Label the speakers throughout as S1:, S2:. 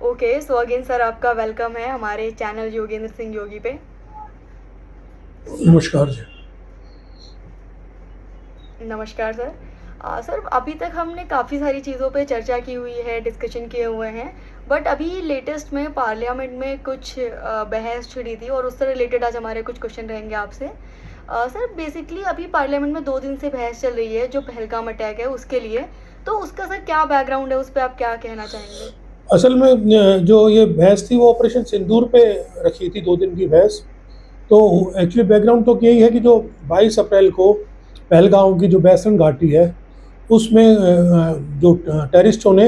S1: Okay, so again sir आपका welcome है हमारे चैनल योगेंद्र सिंह योगी पे।
S2: नमस्कार जी।
S1: नमस्कार सर। सर अभी तक हमने काफ़ी सारी चीज़ों पे चर्चा की हुई है, डिस्कशन किए हुए हैं, बट अभी लेटेस्ट में पार्लियामेंट में कुछ बहस छिड़ी थी और उससे रिलेटेड आज हमारे कुछ क्वेश्चन रहेंगे आपसे। सर बेसिकली अभी पार्लियामेंट में 2 दिन से बहस चल रही है जो पहलगाम अटैक है उसके लिए, तो उसका सर क्या बैकग्राउंड है, उस पर आप क्या कहना चाहेंगे?
S2: असल में जो ये बहस थी वो ऑपरेशन सिंदूर पे रखी थी, 2 दिन की बहस। तो एक्चुअली बैकग्राउंड तो यही है कि जो 22 अप्रैल को पहलगाम की जो बैसन घाटी है उसमें जो टेररिस्टों ने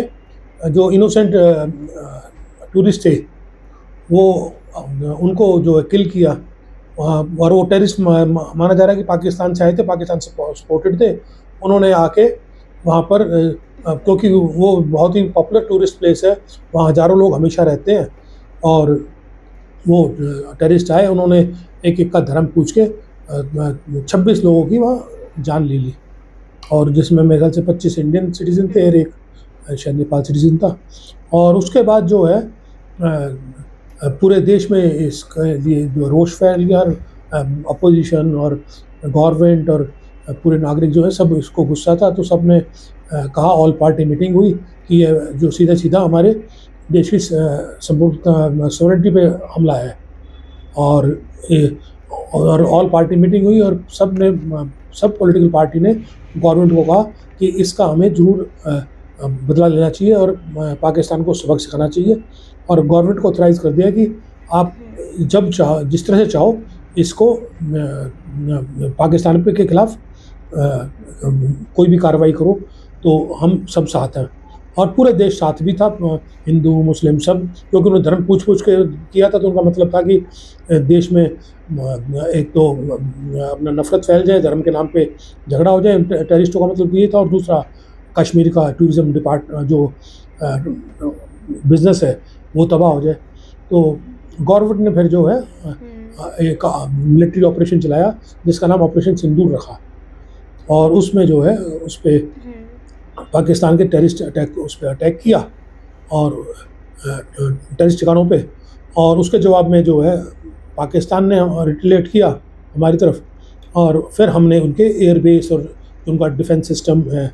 S2: जो इनोसेंट टूरिस्ट थे वो उनको जो है किल किया। और वो टेररिस्ट माना जा रहा है कि पाकिस्तान से आए थे, पाकिस्तान से सपोर्टेड थे। उन्होंने आके वहाँ पर क्योंकि वो बहुत ही पॉपुलर टूरिस्ट प्लेस है, वहाँ हज़ारों लोग हमेशा रहते हैं। और वो टेररिस्ट आए, उन्होंने एक-एक का धर्म पूछ के 26 लोगों की वहाँ जान ले ली। और जिसमें मेरे ख्याल से 25 इंडियन सिटीज़न थे और एक शायद नेपाल सिटीज़न था। और उसके बाद जो है पूरे देश में इसके लिए जो रोष फैल गया और अपोजिशन और गवर्नमेंट और पूरे नागरिक जो है सब इसको गुस्सा था। तो सब ने कहा, ऑल पार्टी मीटिंग हुई कि ये जो सीधा-सीधा हमारे देश की संपूर्ण सॉवरेनिटी पे हमला है। और ये और ऑल पार्टी मीटिंग हुई और सब पॉलिटिकल पार्टी ने गवर्नमेंट को कहा कि इसका हमें ज़रूर बदला लेना चाहिए और पाकिस्तान को सबक सिखाना चाहिए। और गवर्नमेंट को ऑथराइज़ कर दिया कि आप जब चाहो, जिस तरह से चाहो, इसको पाकिस्तान पे के खिलाफ कोई भी कार्रवाई करो, तो हम सब साथ हैं। और पूरे देश साथ भी था, हिंदू मुस्लिम सब, क्योंकि उन्होंने धर्म पूछ-पूछ के किया था। तो उनका मतलब था कि देश में एक तो अपना नफ़रत फैल जाए, धर्म के नाम पे झगड़ा हो जाए, टेररिस्टों का मतलब ये था। और दूसरा कश्मीर का टूरिज़्म जो बिज़नेस है वो तबाह हो जाए। तो गवर्नमेंट ने फिर जो है एक मिलिट्री ऑपरेशन चलाया जिसका नाम ऑपरेशन सिंदूर रखा। और उसमें जो है उस पे पाकिस्तान के टेररिस्ट उस पे अटैक किया और टेररिस्ट ठिकानों पे। और उसके जवाब में जो है पाकिस्तान ने रिटेलिएट किया हमारी तरफ। और फिर हमने उनके एयरबेस और उनका डिफेंस सिस्टम है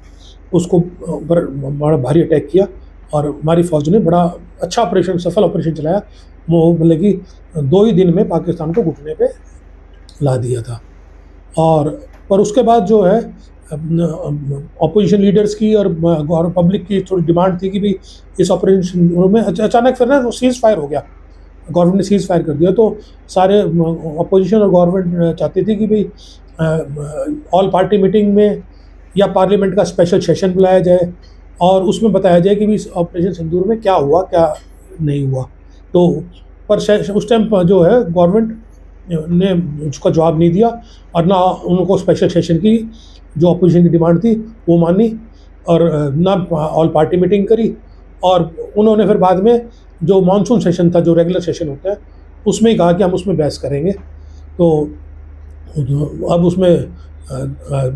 S2: उसको ऊपर बड़ा भारी अटैक किया। और हमारी फ़ौज ने बड़ा अच्छा ऑपरेशन, सफल ऑपरेशन चलाया। वो मतलब कि 2 ही दिन में पाकिस्तान को घुटने पे ला दिया था। और पर उसके बाद जो है अपोजिशन लीडर्स की और पब्लिक की थोड़ी डिमांड थी कि भाई इस ऑपरेशन में अचानक फिर ना वो सीज़ फायर हो गया, गवर्नमेंट ने सीज़ फायर कर दिया। तो सारे अपोजिशन और गवर्नमेंट चाहती थी कि भाई ऑल पार्टी मीटिंग में या पार्लियामेंट का स्पेशल सेशन बुलाया जाए और उसमें बताया जाए कि भाई इस ऑपरेशन सिंदूर में क्या हुआ, क्या नहीं हुआ। तो पर उस टाइम पर जो है गवर्नमेंट ने उसका जवाब नहीं दिया और ना उनको स्पेशल सेशन की जो अपोजिशन की डिमांड थी वो मानी और ना ऑल पार्टी मीटिंग करी। और उन्होंने फिर बाद में जो मानसून सेशन था, जो रेगुलर सेशन होता है, उसमें ही कहा कि हम उसमें बहस करेंगे। तो अब उसमें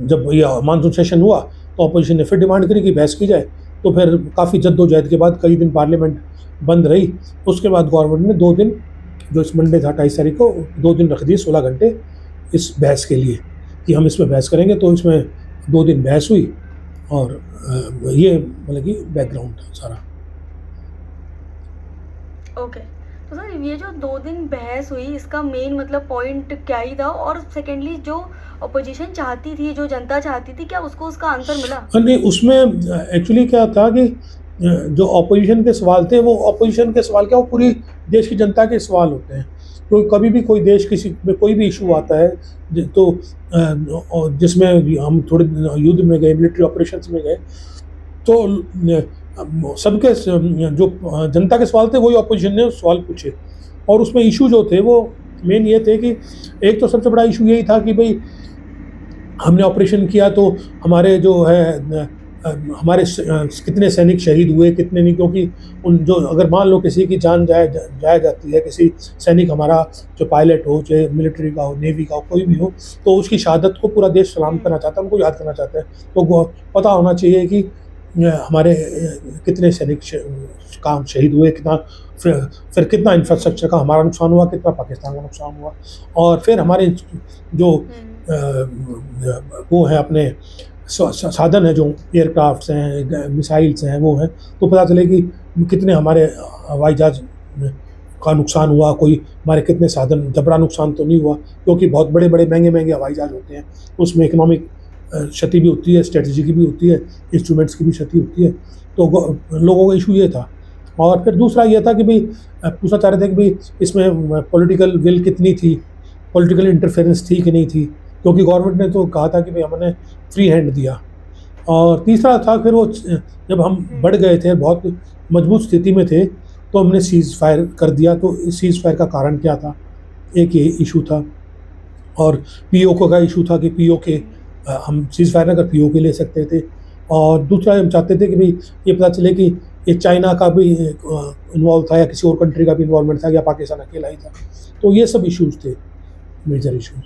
S2: जब ये मानसून सेशन हुआ तो अपोजिशन ने फिर डिमांड करी कि बहस की जाए। तो फिर काफ़ी जद्दोजहद के बाद कई दिन पार्लियामेंट बंद रही। उसके बाद गवर्नमेंट ने 2 दिन, जो इस मंडे था 28 तारीख को, 2 दिन रख दिए, 16 घंटे इस बहस के लिए कि हम इसमें बहस करेंगे। तो इसमें 2 दिन बहस हुई और ये मतलब कि बैकग्राउंड था सारा।
S1: ओके, तो सर ये जो 2 दिन बहस हुई इसका मेन मतलब पॉइंट क्या ही था, और सेकेंडली जो अपोजिशन चाहती थी, जो जनता चाहती थी, क्या उसको उसका आंसर मिला?
S2: नहीं, उसमें एक्चुअली क्या था कि जो अपोजिशन के सवाल थे, वो अपोजिशन के सवाल क्या, वो पूरी देश की जनता के सवाल होते हैं। तो कभी भी कोई देश किसी में कोई भी इशू आता है तो और जिसमें हम थोड़े युद्ध में गए, मिलिट्री ऑपरेशंस में गए, तो सबके जो जनता के सवाल थे वही अपोजिशन ने सवाल पूछे। और उसमें इशू जो थे वो मेन ये थे कि एक तो सबसे बड़ा इशू यही था कि भाई हमने ऑपरेशन किया तो हमारे जो है हमारे कितने सैनिक शहीद हुए, कितने नहीं। क्योंकि उन जो अगर मान लो किसी की जान जाया जाती है, किसी सैनिक हमारा जो पायलट हो, चाहे मिलिट्री का हो, नेवी का हो, कोई भी हो, तो उसकी शहादत को पूरा देश सलाम करना चाहता है, उनको याद करना चाहता है। तो पता होना चाहिए कि हमारे कितने सैनिक काम शहीद हुए, कितना फिर फिर कितना इंफ्रास्ट्रक्चर का हमारा नुकसान हुआ, कितना पाकिस्तान का नुकसान हुआ। और फिर हमारे जो वो हैं अपने साधन है, जो एयरक्राफ्ट्स हैं, मिसाइल्स हैं, वो हैं, तो पता चले कि कितने हमारे हवाई जहाज का नुकसान हुआ, कोई हमारे कितने साधन, जबरा नुकसान तो नहीं हुआ, क्योंकि बहुत बड़े बड़े महंगे महंगे हवाई जहाज होते हैं, उसमें इकोनॉमिक क्षति भी होती है, स्ट्रेटजी की भी होती है, इंस्ट्रूमेंट्स की भी क्षति होती है। तो लोगों का इशू ये था। और फिर दूसरा ये था कि भाई पूछना चाह रहे थे कि भाई इसमें पॉलिटिकल विल कितनी थी, पॉलिटिकल इंटरफेरेंस थी कि नहीं थी, क्योंकि गवर्नमेंट ने तो कहा था कि भाई हमने फ्री हैंड दिया। और तीसरा था फिर वो जब हम बढ़ गए थे, बहुत मजबूत स्थिति में थे, तो हमने सीज़ फायर कर दिया। तो इस सीज़ फायर का कारण क्या था, एक ये इशू था। और पीओके का इशू था कि पीओके हम सीज़ फायर अगर पीओके ले सकते थे। और दूसरा हम चाहते थे कि भाई ये पता चले कि ये चाइना का भी इन्वॉल्व था या किसी और कंट्री का भी इन्वॉल्वमेंट था या पाकिस्तान अकेला ही था। तो ये सब इश्यूज़ थे, major issues.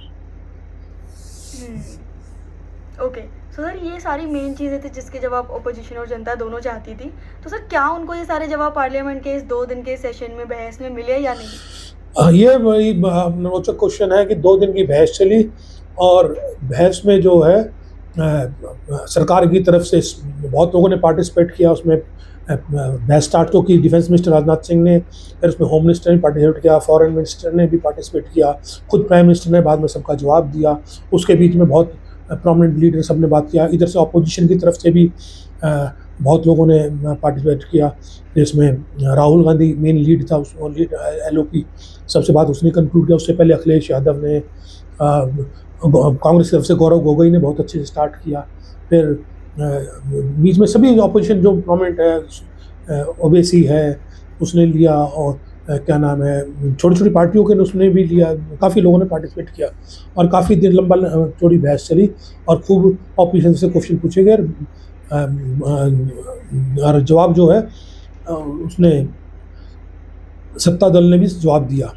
S1: Okay, so sir ये सारी मेन चीज़ें थी जिसके जवाब अपोजिशन और जनता दोनों चाहती थी। तो सर क्या उनको ये सारे जवाब पार्लियामेंट के इस 2 दिन के सेशन में बहस में मिले या नहीं?
S2: ये बड़ी रोचक क्वेश्चन है कि 2 दिन की बहस चली, और बहस में जो है सरकार की तरफ से बहुत लोगों ने पार्टिसिपेट किया उसमें। बहस स्टार्ट तो की डिफेंस मिनिस्टर राजनाथ सिंह ने, फिर उसमें होम मिनिस्टर ने पार्टिसिपेट किया, फॉरेन मिनिस्टर ने भी पार्टिसिपेट किया, खुद प्राइम मिनिस्टर ने बाद में सबका जवाब दिया। उसके बीच में बहुत प्रोमिनेंट लीडर सब ने बात किया, इधर से अपोजिशन की तरफ से भी बहुत लोगों ने पार्टिसिपेट किया, जिसमें राहुल गांधी मेन लीड था, उस लीड एलओपी सबसे बात उसने कंक्लूड किया। उससे पहले अखिलेश यादव ने, कांग्रेस की तरफ से गौरव गोगोई ने बहुत अच्छे से स्टार्ट किया। फिर बीच में सभी अपोजिशन जो प्रोमिनेंट है, ओवैसी है उसने लिया, और क्या नाम है, छोटी छोटी पार्टियों के उसने भी लिया, काफ़ी लोगों ने पार्टिसिपेट किया, और काफ़ी देर लंबा चौड़ी बहस चली, और खूब अपोजिशन से क्वेश्चन पूछे गए, और जवाब जो है उसने सत्ता दल ने भी जवाब दिया।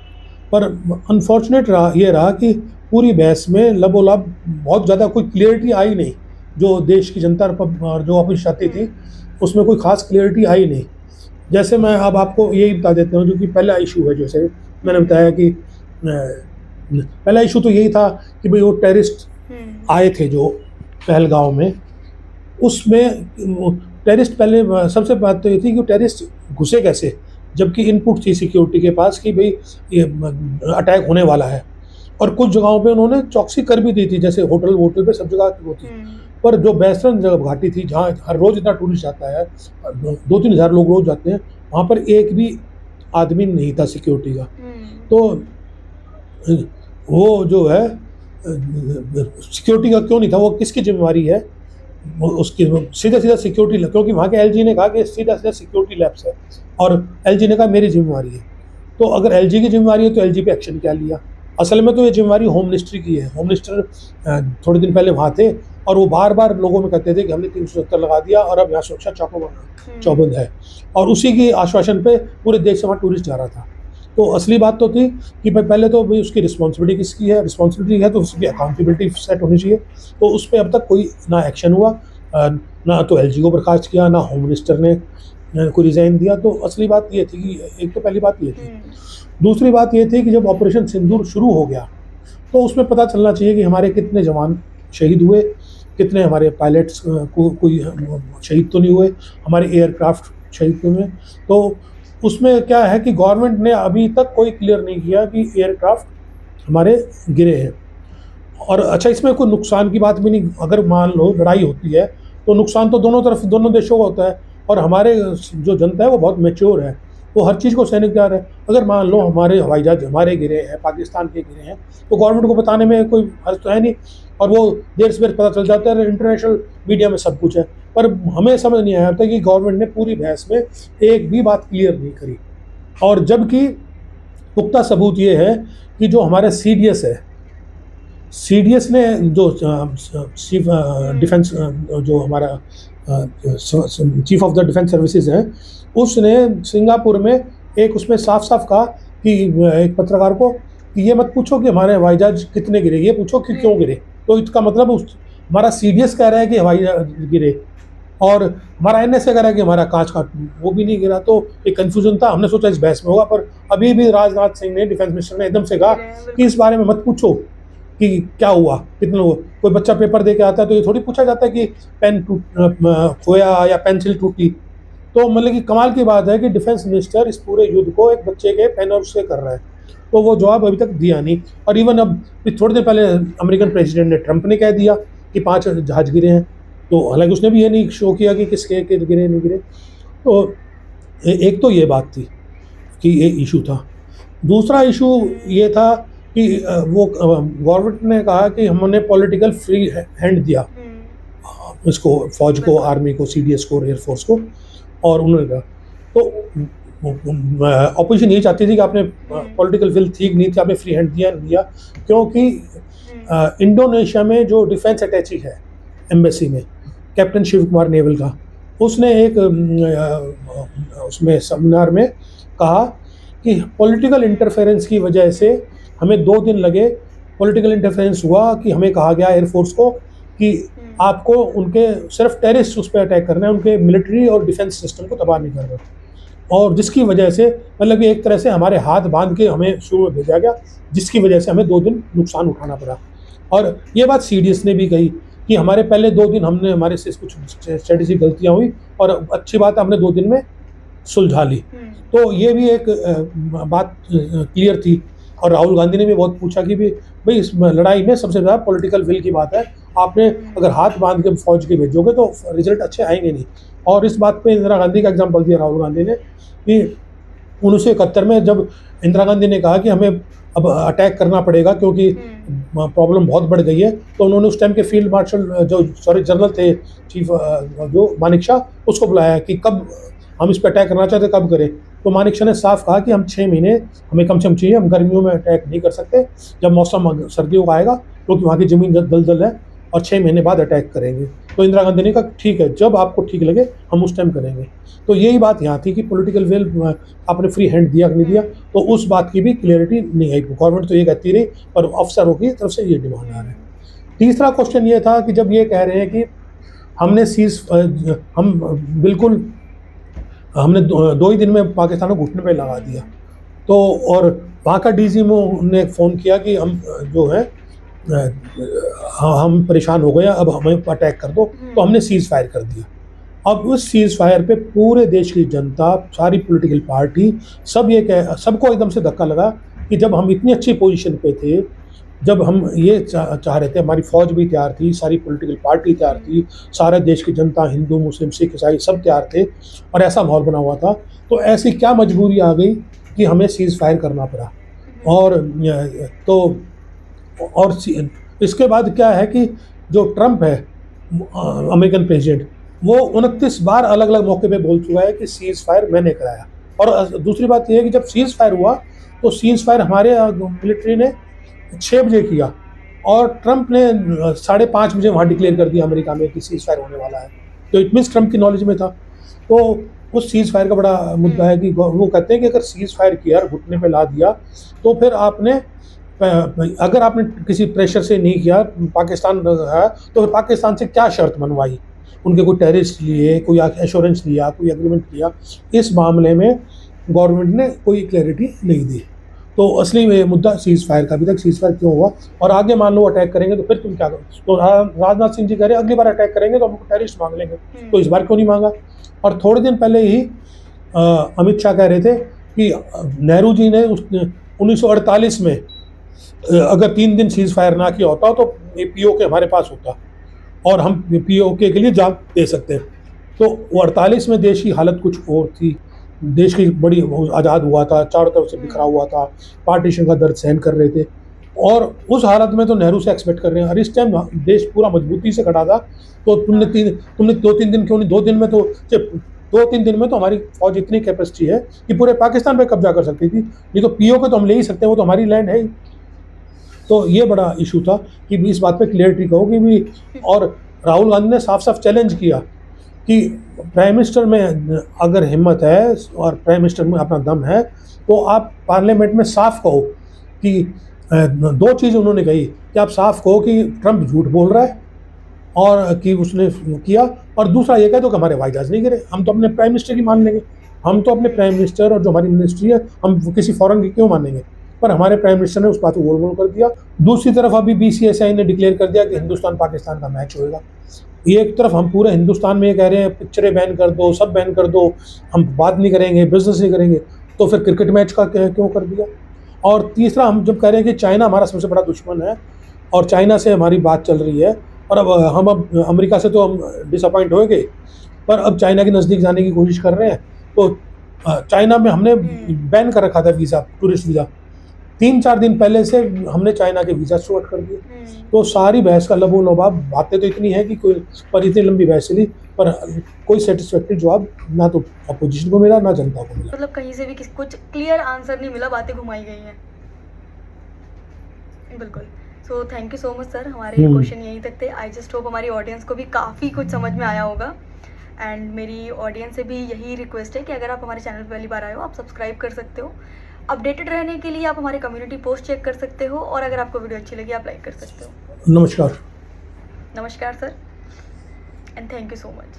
S2: पर अनफॉर्चुनेट ये रहा कि पूरी बहस में लबोलब बहुत ज़्यादा कोई क्लियरिटी आई नहीं, जो देश की जनता और जो अपोजिशन चाहती थी उसमें कोई ख़ास क्लियरिटी आई नहीं। जैसे मैं अब आपको यही बता देता हूँ, जो कि पहला इशू है, जैसे मैंने बताया कि पहला इशू तो यही था कि भाई वो टेररिस्ट आए थे जो पहलगांव में, उसमें टेररिस्ट पहले सबसे बात तो ये थी कि टेररिस्ट घुसे कैसे, जबकि इनपुट थी सिक्योरिटी के पास कि भाई ये अटैक होने वाला है। और कुछ जगहों पे उन्होंने चौकसी कर भी दी थी, जैसे होटल पे सब जगह वो थी। पर जो बेहतरीन जगह घाटी थी, जहाँ हर रोज़ इतना टूरिस्ट जाता है, 2-3 हज़ार लोग रोज़ जाते हैं, वहाँ पर एक भी आदमी नहीं था सिक्योरिटी का। तो वो जो है सिक्योरिटी का क्यों नहीं था, वो किसकी जिम्मेवारी है, उसकी सीधा सिक्योरिटी, क्योंकि वहाँ के एलजी ने कहा कि सीधा सिक्योरिटी लैब्स है, और एलजी ने कहा मेरी जिम्मेवारी है। तो अगर एलजी की जिम्मेवारी है तो एलजी पे एक्शन क्या लिया? असल में तो ये जिम्मेवारी होम मिनिस्ट्री की है। होम मिनिस्टर थोड़े दिन पहले वहाँ थे, और वो बार बार लोगों में कहते थे कि हमने 370 लगा दिया और अब यहाँ सुरक्षा चौबंद है, और उसी की आश्वासन पे पूरे देश से वहाँ टूरिस्ट जा रहा था। तो असली बात तो थी कि भाई पहले तो भाई उसकी रिस्पॉन्सिबिलिटी किसकी है, रिस्पॉन्सिबिलिटी है तो उसकी अकाउंटेबिलिटी सेट होनी चाहिए। तो उस पर अब तक कोई ना एक्शन हुआ, ना तो एलजी को बर्खास्त किया, ना होम मिनिस्टर ने को रिज़ाइन दिया। तो असली बात ये थी कि एक तो पहली बात ये थी। दूसरी बात ये थी कि जब ऑपरेशन सिंदूर शुरू हो गया तो उसमें पता चलना चाहिए कि हमारे कितने जवान शहीद हुए, कितने हमारे पायलट्स को कोई शहीद तो नहीं हुए, हमारे एयरक्राफ्ट शहीद हुए। तो उसमें क्या है कि गवर्नमेंट ने अभी तक कोई क्लियर नहीं किया कि एयरक्राफ्ट हमारे गिरे हैं। और अच्छा, इसमें कोई नुकसान की बात भी नहीं। अगर मान लो लड़ाई होती है तो नुकसान तो दोनों तरफ, दोनों देशों का होता है, और हमारे जो जनता है वो बहुत मैच्योर है, वो हर चीज़ को सहने तैयार है। अगर मान लो हमारे हवाई जहाज हमारे गिरे हैं, पाकिस्तान के गिरे हैं, तो गवर्नमेंट को बताने में कोई हर्ज तो है नहीं, और वो देर से देर पता चल जाता है, इंटरनेशनल मीडिया में सब कुछ है। पर हमें समझ नहीं आया था कि गवर्नमेंट ने पूरी बहस में एक भी बात क्लियर नहीं करी। और जबकि पुख्ता सबूत ये है कि जो हमारा सीडीएस है, सीडीएस ने जो चीफ डिफेंस जो हमारा chief of the defence services हैं, उसने सिंगापुर में एक उसमें साफ साफ कहा कि एक पत्रकार को कि ये मत पूछो कि हमारे हवाई जहाज कितने गिरे, ये पूछो कि क्यों गिरे। तो इसका मतलब हमारा सीडीएस कह रहा है कि हवाई जहाज गिरे, और हमारा एनएसए कह रहा है कि हमारा कांच का वो भी नहीं गिरा। तो एक कन्फ्यूजन था, हमने सोचा इस बहस में होगा, पर अभी भी राजनाथ सिंह ने, डिफेंस मिनिस्टर ने एकदम से कहा कि इस बारे में मत पूछो कि क्या हुआ, कितने लोग, कोई बच्चा पेपर दे के आता है तो ये थोड़ी पूछा जाता है कि पेन खोया या पेंसिल टूटी। तो मतलब कि कमाल की बात है कि डिफेंस मिनिस्टर इस पूरे युद्ध को एक बच्चे के पेन और उससे कर रहा है, तो वो जवाब अभी तक दिया नहीं। और इवन अब थोड़ी देर पहले अमेरिकन प्रेसिडेंट ने, ट्रंप ने कह दिया कि 5 जहाज गिरे हैं, तो हालांकि उसने भी ये नहीं शो किया कि किसके के गिरे नहीं गिरे। तो एक तो ये बात थी कि ये इशू था। दूसरा इशू ये था कि वो गवर्नमेंट ने कहा कि हमने पॉलिटिकल फ्री हैंड दिया इसको, फौज को, आर्मी को, सीडीएस को, एयरफोर्स को। और उन्होंने कहा तो ऑपोजिशन ये चाहती थी कि आपने पॉलिटिकल विल ठीक नहीं थी, आपने फ्री हैंड दिया नहीं दिया, क्योंकि इंडोनेशिया में जो डिफेंस अटैची है एम्बेसी में, कैप्टन शिव कुमार नेवल का, उसने एक उसमें सेमिनार में कहा कि पॉलिटिकल इंटरफेरेंस की वजह से हमें 2 दिन लगे। पॉलिटिकल इंटरफेरेंस हुआ कि हमें कहा गया एयरफोर्स को कि आपको उनके सिर्फ टेररिस्ट उस पर अटैक करना है, उनके मिलिट्री और डिफेंस सिस्टम को तबाह नहीं करना। और जिसकी वजह से मतलब कि एक तरह से हमारे हाथ बांध के हमें शुरू में भेजा गया, जिसकी वजह से हमें 2 दिन नुकसान उठाना पड़ा। और ये बात सीडीएस ने भी कही कि हमारे पहले 2 दिन हमने, हमारे से कुछ स्ट्रेटेजिक गलतियाँ हुई और अच्छी बात है हमने 2 दिन में सुलझा ली। तो ये भी एक बात क्लियर थी। और राहुल गांधी ने भी बहुत पूछा कि भाई इस लड़ाई में सबसे ज़्यादा पॉलिटिकल विल की बात है, आपने अगर हाथ बांध के फौज के भेजोगे तो रिजल्ट अच्छे आएंगे नहीं। और इस बात पे इंदिरा गांधी का एग्जाम्पल दिया राहुल गांधी ने कि 1971 में जब इंदिरा गांधी ने कहा कि हमें अब अटैक करना पड़ेगा क्योंकि प्रॉब्लम बहुत बढ़ गई है, तो उन्होंने उस टाइम के फील्ड मार्शल जनरल थे, चीफ जो मानेकशॉ, उसको बुलाया कि कब हम इस पर अटैक करना चाहते कब करें। तो मानेकशॉ ने साफ कहा कि हम 6 महीने हमें कम से कम चाहिए, हम गर्मियों में अटैक नहीं कर सकते, जब मौसम सर्दियों का आएगा क्योंकि वहाँ की ज़मीन दलदल है, और 6 महीने बाद अटैक करेंगे। तो इंदिरा गांधी ने कहा ठीक है, जब आपको ठीक लगे हम उस टाइम करेंगे। तो यही बात यहाँ थी कि पॉलिटिकल विल आपने फ्री हैंड दिया कि नहीं दिया, तो उस बात की भी क्लियरिटी नहीं आई। गवर्नमेंट तो ये कहती रही, पर अफसरों की तरफ से ये डिमांड आ रहा है। तीसरा क्वेश्चन ये था कि जब ये कह रहे हैं कि हमने हमने 2 ही दिन में पाकिस्तान को घुटने पे लगा दिया, तो और वहाँ का डीजीएमओ ने फ़ोन किया कि हम जो है हम परेशान हो गए, अब हमें अटैक कर दो, तो हमने सीज़ फायर कर दिया। अब उस सीज़ फायर पे पूरे देश की जनता, सारी पॉलिटिकल पार्टी, सबको एकदम से धक्का लगा कि जब हम इतनी अच्छी पोजीशन पे थे, जब हम ये चाह रहे थे, हमारी फ़ौज भी तैयार थी, सारी पॉलिटिकल पार्टी तैयार थी, सारे देश की जनता, हिंदू, मुस्लिम, सिख, ईसाई सब तैयार थे, और ऐसा माहौल बना हुआ था, तो ऐसी क्या मजबूरी आ गई कि हमें सीज़ फायर करना पड़ा। और इसके बाद क्या है कि जो ट्रंप है, अमेरिकन प्रेसिडेंट, वो 29 बार अलग अलग मौके पे बोल चुका है कि सीज़ फायर मैंने कराया। और दूसरी बात यह है कि जब सीज़ फायर हुआ तो सीज़ फायर हमारे मिलिट्री ने 6 बजे किया, और ट्रंप ने 5:30 बजे वहाँ डिक्लेयर कर दिया अमेरिका में कि सीज़ फायर होने वाला है। तो इट मीन्स ट्रंप की नॉलेज में था। तो उस सीज़ फायर का बड़ा मुद्दा है कि वो कहते हैं कि अगर सीज़ फायर किया, घुटने पे ला दिया, तो फिर अगर आपने किसी प्रेशर से नहीं किया, पाकिस्तान है, तो फिर पाकिस्तान से क्या शर्त मनवाई, उनके कोई टेररिस्ट लिए, कोई एश्योरेंस लिया, कोई एग्रीमेंट लिया। इस मामले में गवर्नमेंट ने कोई क्लैरिटी नहीं दी। तो असली मुद्दा सीज़ फायर का, अभी तक सीज़ फायर क्यों हुआ, और आगे मान लो अटैक करेंगे तो फिर तुम क्या करो। तो राजनाथ सिंह जी कह रहे हैं अगली बार अटैक करेंगे तो हमको टेररिस्ट मांग लेंगे, तो इस बार क्यों नहीं मांगा। और थोड़े दिन पहले ही अमित शाह कह रहे थे कि नेहरू जी ने 1948 में अगर 3 दिन सीज़ फायर ना किया होता तो POK हमारे पास होता और हम POK के लिए जान दे सकते हैं। तो 48 में देश की हालत कुछ और थी, देश की बड़ी आज़ाद हुआ था, चारों तरफ से बिखरा हुआ था, पार्टीशन का दर्द सहन कर रहे थे, और उस हालत में तो नेहरू से एक्सपेक्ट कर रहे हैं। और इस टाइम देश पूरा मजबूती से खड़ा था, तो तुमने 2-3 दिन क्यों नहीं, 2 दिन में तो 2-3 दिन में तो हमारी फौज इतनी कैपेसिटी है कि पूरे पाकिस्तान पे कब्जा कर सकती थी। नहीं तो POK तो हम ले ही सकते हैं, वो तो हमारी लैंड है ही। तो ये बड़ा इशू था कि इस बात पे क्लियरिटी कहो कि भी। और राहुल गांधी ने साफ साफ चैलेंज किया कि प्राइम मिनिस्टर में अगर हिम्मत है और प्राइम मिनिस्टर में अपना दम है, तो आप पार्लियामेंट में साफ कहो कि 2 चीज़ उन्होंने कही कि आप साफ कहो कि ट्रंप झूठ बोल रहा है और कि उसने किया, और दूसरा ये कह दो कि हमारे हवाई जहाज नहीं गिरे, हम तो अपने प्राइम मिनिस्टर की मान लेंगे। हम तो अपने प्राइम मिनिस्टर और जो हमारी मिनिस्ट्री है, हम किसी फॉरेन की क्यों मानेंगे? पर हमारे प्राइम मिनिस्टर ने उस बात को गोल-मोल कर दिया। दूसरी तरफ अभी बीसीसीआई ने डिक्लेयर कर दिया कि हिंदुस्तान-पाकिस्तान का मैच होएगा। एक तरफ हम पूरे हिंदुस्तान में ये कह रहे हैं पिक्चरें बैन कर दो, सब बैन कर दो, हम बात नहीं करेंगे, बिज़नेस नहीं करेंगे, तो फिर क्रिकेट मैच का क्यों कर दिया? और तीसरा हम जब कह रहे हैं कि चाइना हमारा सबसे बड़ा दुश्मन है और चाइना से हमारी बात चल रही है, और अब अमेरिका से तो हम डिसअपॉइंट हो गए, पर अब चाइना के नज़दीक जाने की कोशिश कर रहे हैं। तो चाइना में हमने बैन कर रखा था वीज़ा, टूरिस्ट वीज़ा। 3-4 दिन पहले से हमने चाइना के वीज़ा शॉर्ट कर दिए। तो सारी बहस का लबो-लबाब, बातें तो इतनी हैं कि कोई, पर इतनी लंबी बहस चली, पर कोई सैटिस्फैक्टरी जवाब ना तो अपोजिशन को मिला, ना जनता को मिला।
S1: मतलब कहीं से भी कुछ क्लियर आंसर नहीं मिला, बातें घुमाई गई हैं। बिल्कुल। So thank you so much sir, हमारे क्वेश्चन यहीं तक थे। आई जस्ट होप हमारी ऑडियंस को भी काफ़ी कुछ समझ में आया होगा। एंड मेरी ऑडियंस से भी यही रिक्वेस्ट है कि अगर आप हमारे चैनल पर पहली बार आए हो, आप सब्सक्राइब कर सकते हो। अपडेटेड रहने के लिए आप हमारे कम्युनिटी पोस्ट चेक कर सकते हो, और अगर आपको वीडियो अच्छी लगी आप लाइक कर सकते हो।
S2: नमस्कार।
S1: नमस्कार sir, and thank you so much.